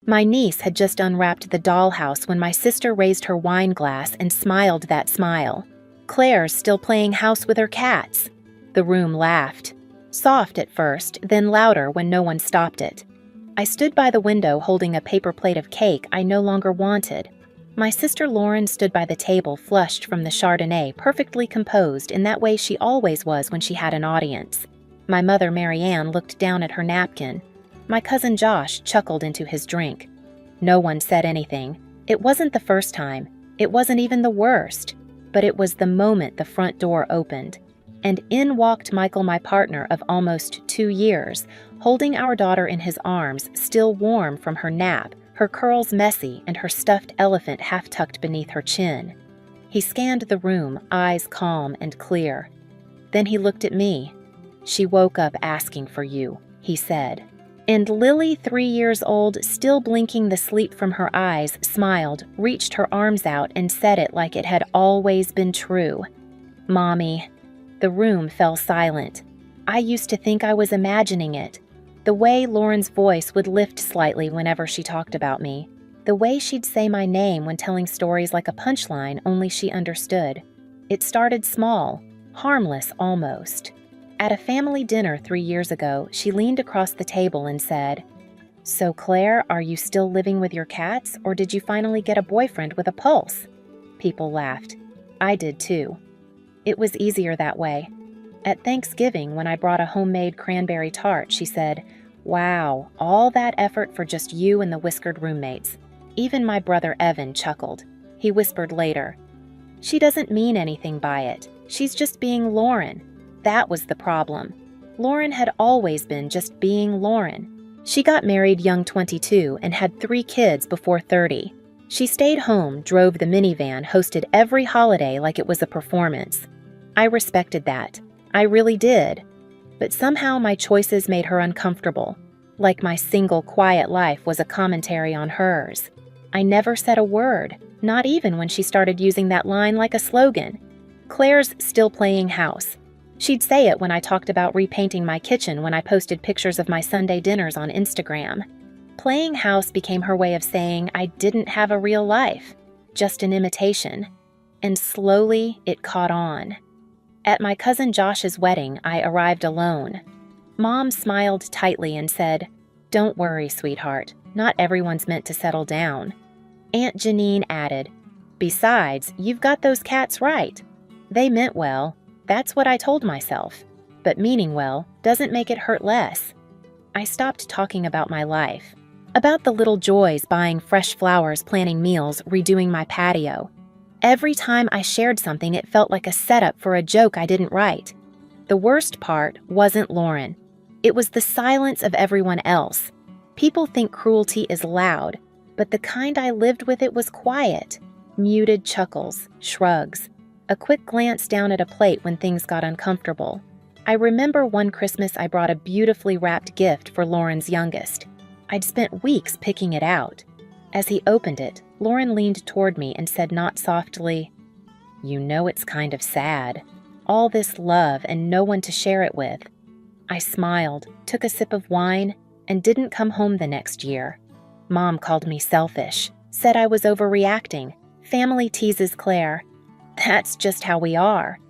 My niece had just unwrapped the dollhouse when my sister raised her wine glass and smiled that smile. Claire's still playing house with her cats. The room laughed. Soft at first, then louder when no one stopped it. I stood by the window holding a paper plate of cake I no longer wanted. My sister Lauren stood by the table flushed from the Chardonnay, perfectly composed in that way she always was when she had an audience. My mother Marianne looked down at her napkin. My cousin Josh chuckled into his drink. No one said anything. It wasn't the first time. It wasn't even the worst. But it was the moment the front door opened. And in walked Michael, my partner of almost 2 years, holding our daughter in his arms, still warm from her nap, her curls messy and her stuffed elephant half tucked beneath her chin. He scanned the room, eyes calm and clear. Then he looked at me. "She woke up asking for you," he said. And Lily, 3 years old, still blinking the sleep from her eyes, smiled, reached her arms out and said it like it had always been true. "Mommy." The room fell silent. I used to think I was imagining it. The way Lauren's voice would lift slightly whenever she talked about me. The way she'd say my name when telling stories like a punchline only she understood. It started small, harmless almost. At a family dinner 3 years ago, she leaned across the table and said, "So Claire, are you still living with your cats, or did you finally get a boyfriend with a pulse?" People laughed. I did too. It was easier that way. At Thanksgiving, when I brought a homemade cranberry tart, she said, "Wow, all that effort for just you and the whiskered roommates." Even my brother Evan chuckled. He whispered later, "She doesn't mean anything by it. She's just being Lauren." That was the problem. Lauren had always been just being Lauren. She got married young 22 and had 3 kids before 30. She stayed home, drove the minivan, hosted every holiday like it was a performance. I respected that. I really did. But somehow my choices made her uncomfortable, like my single, quiet life was a commentary on hers. I never said a word, not even when she started using that line like a slogan. "Claire's still playing house." She'd say it when I talked about repainting my kitchen when I posted pictures of my Sunday dinners on Instagram. Playing house became her way of saying I didn't have a real life, just an imitation. And slowly it caught on. At my cousin Josh's wedding, I arrived alone. Mom smiled tightly and said, "Don't worry, sweetheart. Not everyone's meant to settle down." Aunt Janine added, "Besides, you've got those cats right." They meant well. That's what I told myself. But meaning well doesn't make it hurt less. I stopped talking about my life. About the little joys, buying fresh flowers, planning meals, redoing my patio. Every time I shared something, it felt like a setup for a joke I didn't write. The worst part wasn't Lauren. It was the silence of everyone else. People think cruelty is loud, but the kind I lived with it was quiet. Muted chuckles, shrugs. A quick glance down at a plate when things got uncomfortable. I remember one Christmas I brought a beautifully wrapped gift for Lauren's youngest. I'd spent weeks picking it out. As he opened it, Lauren leaned toward me and said not softly, "You know it's kind of sad. All this love and no one to share it with." I smiled, took a sip of wine, and didn't come home the next year. Mom called me selfish, said I was overreacting. Family teases Claire. That's just how we are.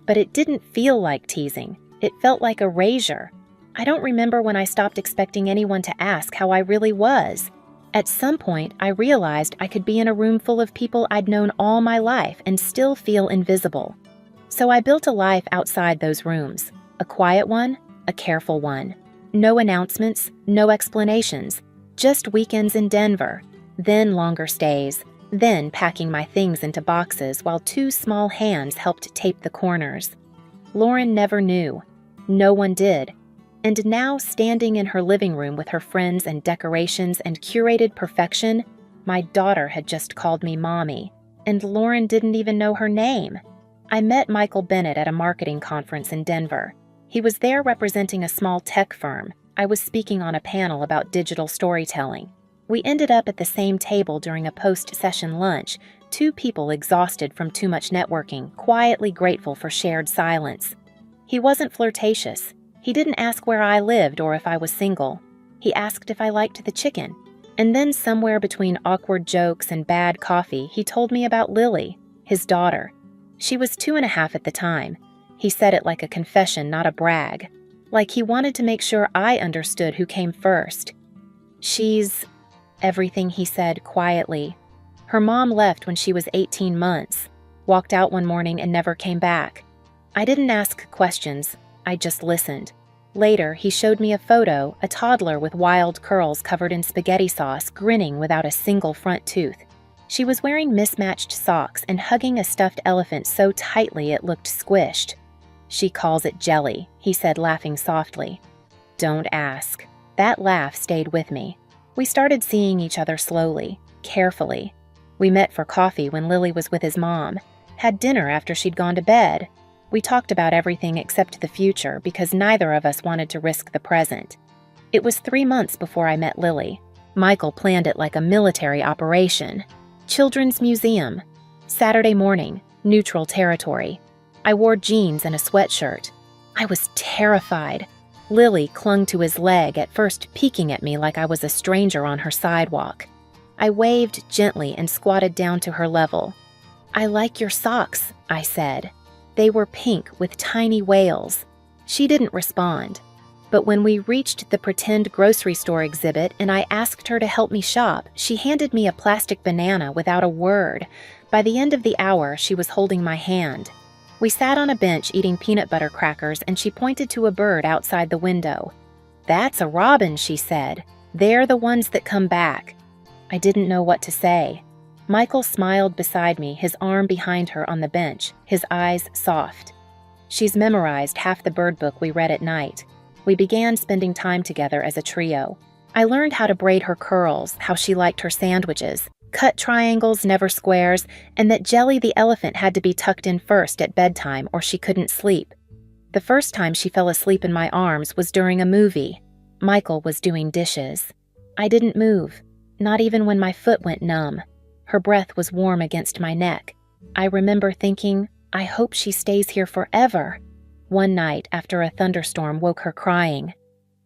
But it didn't feel like teasing. It felt like erasure. I don't remember when I stopped expecting anyone to ask how I really was. At some point, I realized I could be in a room full of people I'd known all my life and still feel invisible. So I built a life outside those rooms. A quiet one, a careful one. No announcements, no explanations. Just weekends in Denver. Then longer stays. Then packing my things into boxes while 2 small hands helped tape the corners. Lauren never knew. No one did. And now, standing in her living room with her friends and decorations and curated perfection, my daughter had just called me Mommy, and Lauren didn't even know her name. I met Michael Bennett at a marketing conference in Denver. He was there representing a small tech firm. I was speaking on a panel about digital storytelling. We ended up at the same table during a post-session lunch, 2 people exhausted from too much networking, quietly grateful for shared silence. He wasn't flirtatious. He didn't ask where I lived or if I was single. He asked if I liked the chicken. And then somewhere between awkward jokes and bad coffee, he told me about Lily, his daughter. She was 2.5 at the time. He said it like a confession, not a brag. Like he wanted to make sure I understood who came first. She's everything, he said quietly. Her mom left when she was 18 months, walked out one morning and never came back. I didn't ask questions, I just listened. Later, he showed me a photo, a toddler with wild curls covered in spaghetti sauce, grinning without a single front tooth. She was wearing mismatched socks and hugging a stuffed elephant so tightly it looked squished. She calls it jelly, he said, laughing softly. Don't ask. That laugh stayed with me. We started seeing each other slowly, carefully. We met for coffee when Lily was with his mom, had dinner after she'd gone to bed. We talked about everything except the future because neither of us wanted to risk the present. It was 3 months before I met Lily. Michael planned it like a military operation. Children's museum. Saturday morning, neutral territory. I wore jeans and a sweatshirt. I was terrified. Lily clung to his leg, at first peeking at me like I was a stranger on her sidewalk. I waved gently and squatted down to her level. I like your socks, I said. They were pink with tiny whales. She didn't respond. But when we reached the pretend grocery store exhibit and I asked her to help me shop, she handed me a plastic banana without a word. By the end of the hour, she was holding my hand. We sat on a bench eating peanut butter crackers and she pointed to a bird outside the window. That's a robin, she said. They're the ones that come back. I didn't know what to say. Michael smiled beside me, his arm behind her on the bench, his eyes soft. She's memorized half the bird book we read at night. We began spending time together as a trio. I learned how to braid her curls, how she liked her sandwiches, cut triangles, never squares, and that Jelly the elephant had to be tucked in first at bedtime or she couldn't sleep. The first time she fell asleep in my arms was during a movie. Michael was doing dishes. I didn't move, not even when my foot went numb. Her breath was warm against my neck. I remember thinking, I hope she stays here forever. One night, after a thunderstorm woke her crying.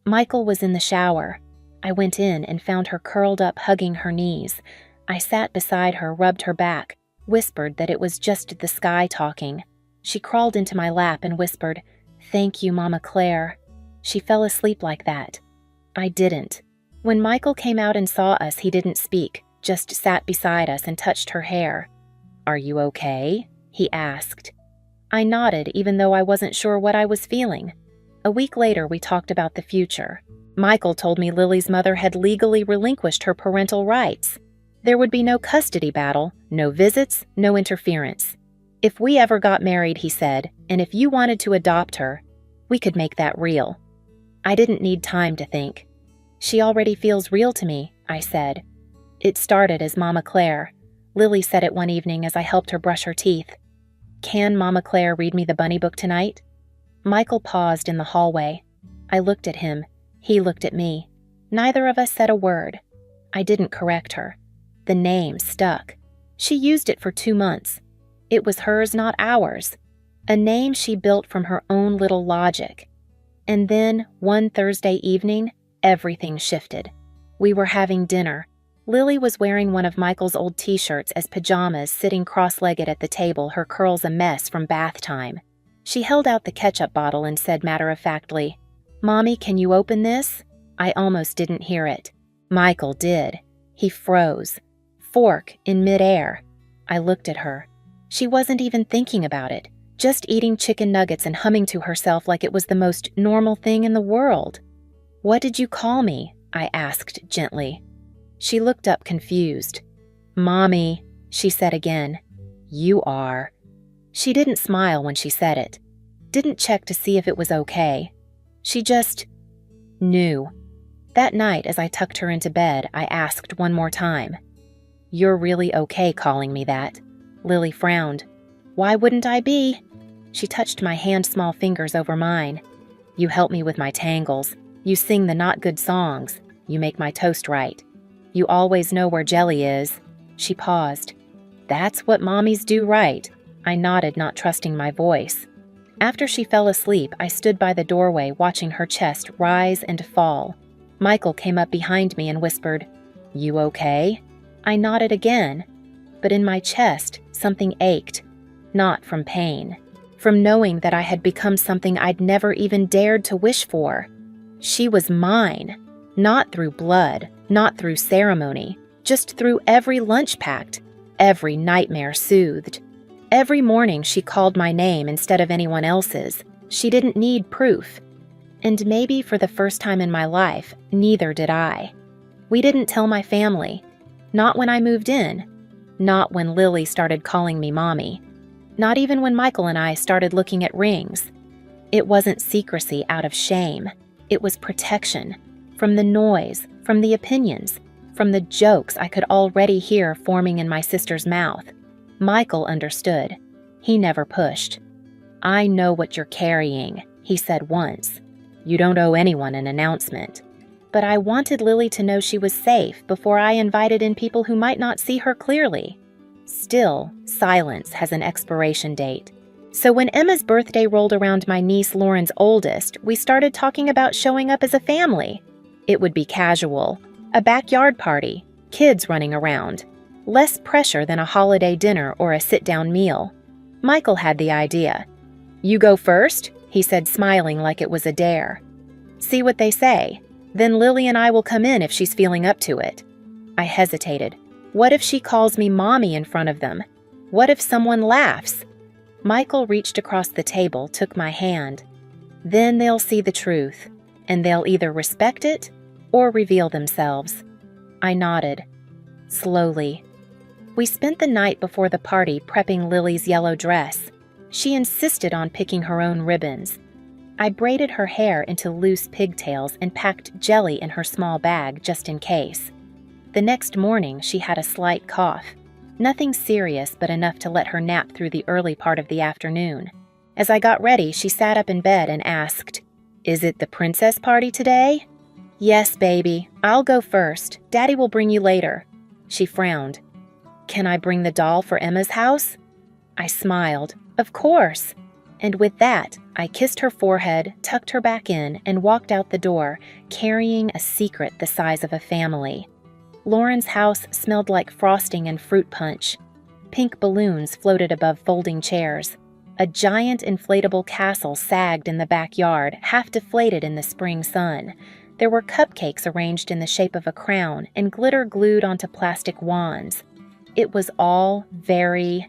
Michael was in the shower. I went in and found her curled up hugging her knees. I sat beside her, rubbed her back, whispered that it was just the sky talking. She crawled into my lap and whispered, "Thank you, Mama Claire." She fell asleep like that. I didn't. When Michael came out and saw us, he didn't speak, just sat beside us and touched her hair. "Are you okay?" he asked. I nodded, even though I wasn't sure what I was feeling. A week later, we talked about the future. Michael told me Lily's mother had legally relinquished her parental rights. There would be no custody battle, no visits, no interference. If we ever got married, he said, and if you wanted to adopt her, we could make that real. I didn't need time to think. She already feels real to me, I said. It started as Mama Claire. Lily said it one evening as I helped her brush her teeth. "Can Mama Claire read me the bunny book tonight?" Michael paused in the hallway. I looked at him. He looked at me. Neither of us said a word. I didn't correct her. The name stuck. She used it for 2 months. It was hers, not ours. A name she built from her own little logic. And then, one Thursday evening, everything shifted. We were having dinner. Lily was wearing one of Michael's old t-shirts as pajamas, sitting cross-legged at the table, her curls a mess from bath time. She held out the ketchup bottle and said matter-of-factly, "Mommy, can you open this?" I almost didn't hear it. Michael did. He froze. Fork in midair. I looked at her. She wasn't even thinking about it, just eating chicken nuggets and humming to herself like it was the most normal thing in the world. "What did you call me?" I asked gently. She looked up confused. "Mommy," she said again. "You are." She didn't smile when she said it. Didn't check to see if it was okay. She just knew. That night, as I tucked her into bed, I asked one more time. "You're really okay calling me that?" Lily frowned. "Why wouldn't I be?" She touched my small fingers over mine. "You help me with my tangles. You sing the not good songs. You make my toast right. You always know where Jelly is." She paused. "That's what mommies do right." I nodded, not trusting my voice. After she fell asleep, I stood by the doorway watching her chest rise and fall. Michael came up behind me and whispered, "You okay?" I nodded again, but in my chest, something ached, not from pain, from knowing that I had become something I'd never even dared to wish for. She was mine, not through blood, not through ceremony, just through every lunch packed, every nightmare soothed. Every morning she called my name instead of anyone else's. She didn't need proof. And maybe for the first time in my life, neither did I. We didn't tell my family. Not when I moved in. Not when Lily started calling me mommy. Not even when Michael and I started looking at rings. It wasn't secrecy out of shame. It was protection. From the noise, from the opinions, from the jokes I could already hear forming in my sister's mouth. Michael understood. He never pushed. "I know what you're carrying," he said once. "You don't owe anyone an announcement." But I wanted Lily to know she was safe before I invited in people who might not see her clearly. Still, silence has an expiration date. So when Emma's birthday rolled around, my niece Lauren's oldest, we started talking about showing up as a family. It would be casual, a backyard party, kids running around. Less pressure than a holiday dinner or a sit-down meal. Michael had the idea. "You go first," he said, smiling like it was a dare. "See what they say. Then Lily and I will come in if she's feeling up to it." I hesitated. What if she calls me mommy in front of them? What if someone laughs? Michael reached across the table, took my hand. "Then they'll see the truth, and they'll either respect it or reveal themselves." I nodded. Slowly. We spent the night before the party prepping Lily's yellow dress. She insisted on picking her own ribbons. I braided her hair into loose pigtails and packed jelly in her small bag just in case. The next morning, she had a slight cough. Nothing serious, but enough to let her nap through the early part of the afternoon. As I got ready, she sat up in bed and asked, "Is it the princess party today?" "Yes, baby. I'll go first. Daddy will bring you later." She frowned. "Can I bring the doll for Emma's house?" I smiled. "Of course." And with that, I kissed her forehead, tucked her back in, and walked out the door, carrying a secret the size of a family. Lauren's house smelled like frosting and fruit punch. Pink balloons floated above folding chairs. A giant inflatable castle sagged in the backyard, half deflated in the spring sun. There were cupcakes arranged in the shape of a crown and glitter glued onto plastic wands. It was all very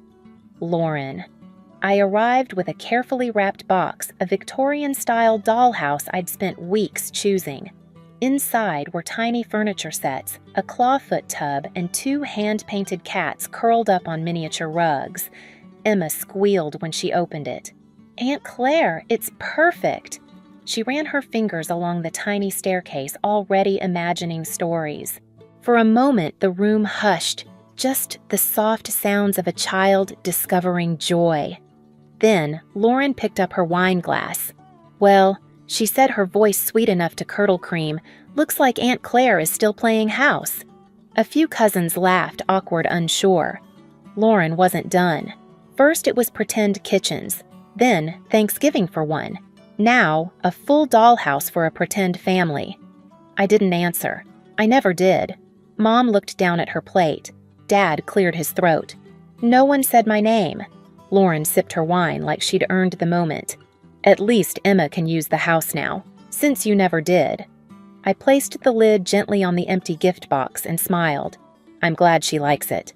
Lauren. I arrived with a carefully wrapped box, a Victorian-style dollhouse I'd spent weeks choosing. Inside were tiny furniture sets, a clawfoot tub, and 2 hand-painted cats curled up on miniature rugs. Emma squealed when she opened it. "Aunt Claire, it's perfect!" She ran her fingers along the tiny staircase, already imagining stories. For a moment, the room hushed, just the soft sounds of a child discovering joy. Then, Lauren picked up her wine glass. "Well," she said, her voice sweet enough to curdle cream, "looks like Aunt Claire is still playing house." A few cousins laughed, awkward, unsure. Lauren wasn't done. First it was pretend kitchens, then Thanksgiving for one. Now, a full dollhouse for a pretend family. I didn't answer. I never did. Mom looked down at her plate. Dad cleared his throat. No one said my name. Lauren sipped her wine like she'd earned the moment. "At least Emma can use the house now, since you never did." I placed the lid gently on the empty gift box and smiled. "I'm glad she likes it."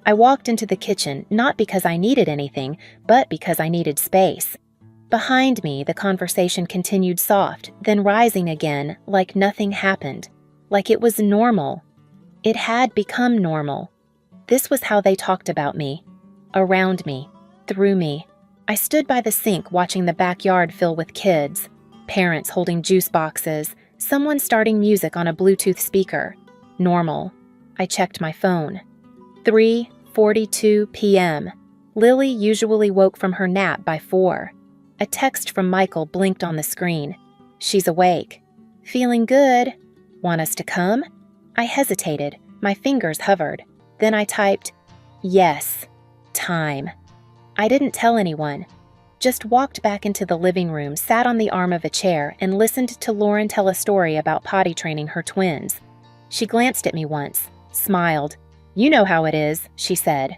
I walked into the kitchen, not because I needed anything, but because I needed space. Behind me, the conversation continued soft, then rising again, like nothing happened. Like it was normal. It had become normal. This was how they talked about me. Around me. Through me. I stood by the sink watching the backyard fill with kids. Parents holding juice boxes. Someone starting music on a Bluetooth speaker. Normal. I checked my phone. 3:42 p.m. Lily usually woke from her nap by 4. A text from Michael blinked on the screen. "She's awake." "Feeling good. Want us to come?" I hesitated. My fingers hovered. Then I typed, "Yes. Time." I didn't tell anyone. Just walked back into the living room, sat on the arm of a chair, and listened to Lauren tell a story about potty training her twins. She glanced at me once, smiled. "You know how it is," she said.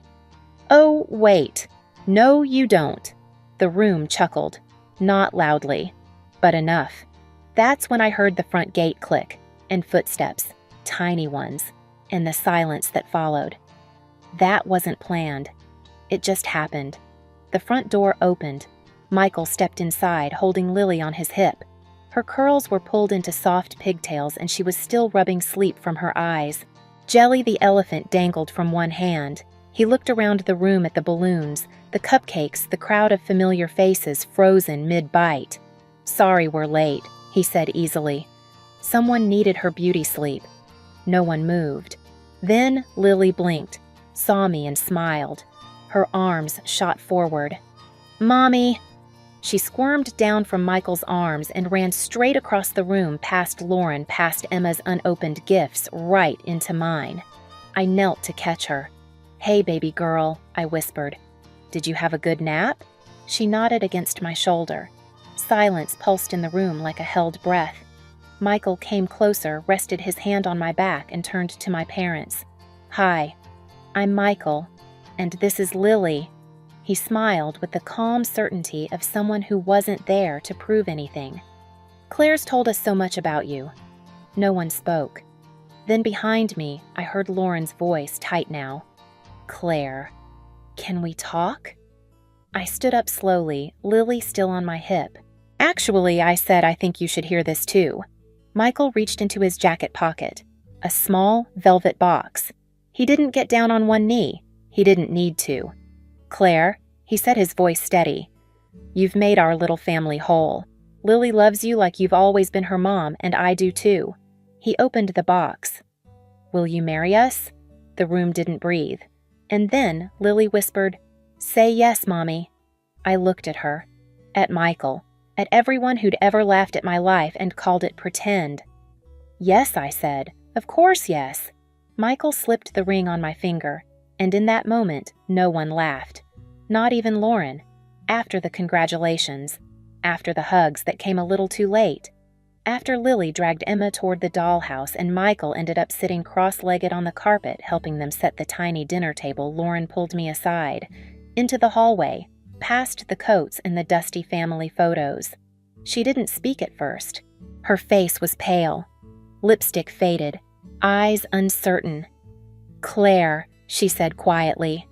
"Oh, wait. No, you don't." The room chuckled, not loudly, but enough. That's when I heard the front gate click, and footsteps, tiny ones, and the silence that followed. That wasn't planned. It just happened. The front door opened. Michael stepped inside, holding Lily on his hip. Her curls were pulled into soft pigtails, and she was still rubbing sleep from her eyes. Jelly the elephant dangled from one hand. He looked around the room at the balloons, the cupcakes, the crowd of familiar faces frozen mid-bite. "Sorry we're late," he said easily. Someone needed her beauty sleep. No one moved. Then Lily blinked, saw me and smiled. Her arms shot forward. "Mommy!" She squirmed down from Michael's arms and ran straight across the room past Lauren, past Emma's unopened gifts, right into mine. I knelt to catch her. "Hey, baby girl," I whispered. "Did you have a good nap?" She nodded against my shoulder. Silence pulsed in the room like a held breath. Michael came closer, rested his hand on my back, and turned to my parents. "Hi, I'm Michael, and this is Lily." He smiled with the calm certainty of someone who wasn't there to prove anything. "Claire's told us so much about you." No one spoke. Then behind me, I heard Lauren's voice, tight now. "Claire, can we talk?" I stood up slowly, Lily still on my hip. "Actually," I said, "I think you should hear this too." Michael reached into his jacket pocket. A small, velvet box. He didn't get down on one knee. He didn't need to. "Claire," he said, his voice steady, "you've made our little family whole. Lily loves you like you've always been her mom, and I do too." He opened the box. "Will you marry us?" The room didn't breathe. And then Lily whispered, "Say yes, Mommy." I looked at her, at Michael, at everyone who'd ever laughed at my life and called it pretend. "Yes," I said. "Of course, yes." Michael slipped the ring on my finger, and in that moment, no one laughed. Not even Lauren. After the congratulations. After the hugs that came a little too late. After Lily dragged Emma toward the dollhouse and Michael ended up sitting cross-legged on the carpet helping them set the tiny dinner table, Lauren pulled me aside, into the hallway, past the coats and the dusty family photos. She didn't speak at first. Her face was pale. Lipstick faded. Eyes uncertain. "Claire," she said quietly.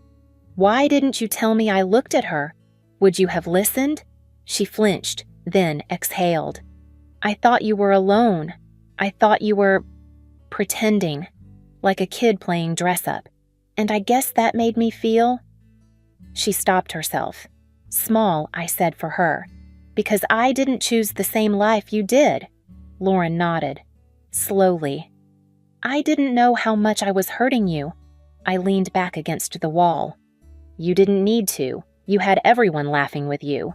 "Why didn't you tell me I looked at her? Would you have listened?" She flinched, then exhaled. "I thought you were alone. I thought you were pretending, like a kid playing dress-up. And I guess that made me feel—" She stopped herself. "Small," I said for her. "Because I didn't choose the same life you did." Lauren nodded. Slowly. "I didn't know how much I was hurting you." I leaned back against the wall. "You didn't need to. You had everyone laughing with you."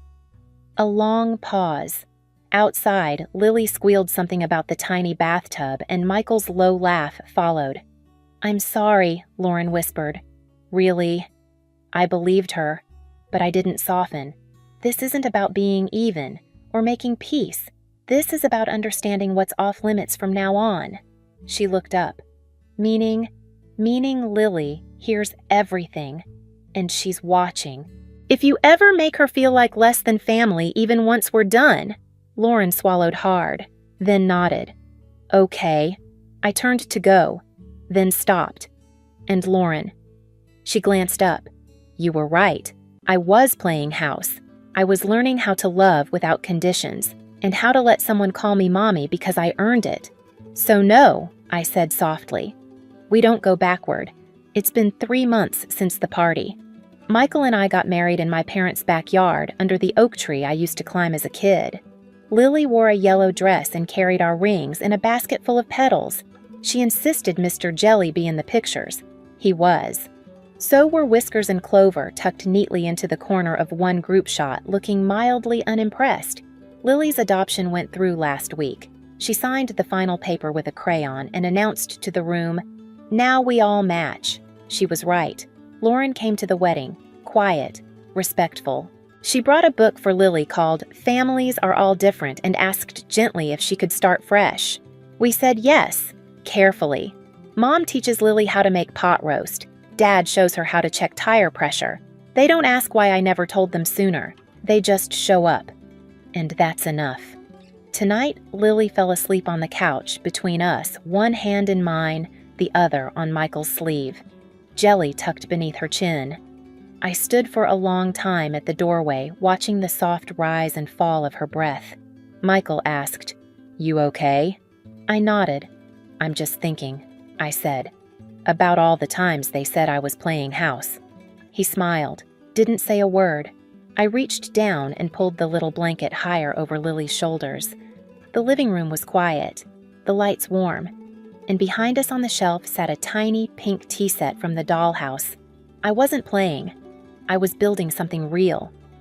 A long pause. Outside, Lily squealed something about the tiny bathtub, and Michael's low laugh followed. "I'm sorry," Lauren whispered. "Really?" I believed her, but I didn't soften. This isn't about being even or making peace. This is about understanding what's off limits from now on. She looked up. Meaning Lily hears everything, and she's watching. "If you ever make her feel like less than family even once we're done." Lauren swallowed hard, then nodded. "Okay." I turned to go, then stopped. "And Lauren." She glanced up. "You were right. I was playing house. I was learning how to love without conditions, and how to let someone call me mommy because I earned it. So no," I said softly. "We don't go backward. It's been 3 months since the party. Michael and I got married in my parents' backyard under the oak tree I used to climb as a kid. Lily wore a yellow dress and carried our rings in a basket full of petals. She insisted Mr. Jelly be in the pictures. He was. So were Whiskers and Clover, tucked neatly into the corner of one group shot, looking mildly unimpressed. Lily's adoption went through last week. She signed the final paper with a crayon and announced to the room, "Now we all match." She was right. Lauren came to the wedding, quiet, respectful. She brought a book for Lily called Families Are All Different and asked gently if she could start fresh. We said yes. Carefully. Mom teaches Lily how to make pot roast. Dad shows her how to check tire pressure. They don't ask why I never told them sooner. They just show up. And that's enough. Tonight, Lily fell asleep on the couch between us, one hand in mine, the other on Michael's sleeve, jelly tucked beneath her chin. I stood for a long time at the doorway, watching the soft rise and fall of her breath. Michael asked, "You okay?" I nodded. "I'm just thinking," I said, "about all the times they said I was playing house." He smiled, didn't say a word. I reached down and pulled the little blanket higher over Lily's shoulders. The living room was quiet, the lights warm, and behind us on the shelf sat a tiny pink tea set from the dollhouse. I wasn't playing. I was building something real,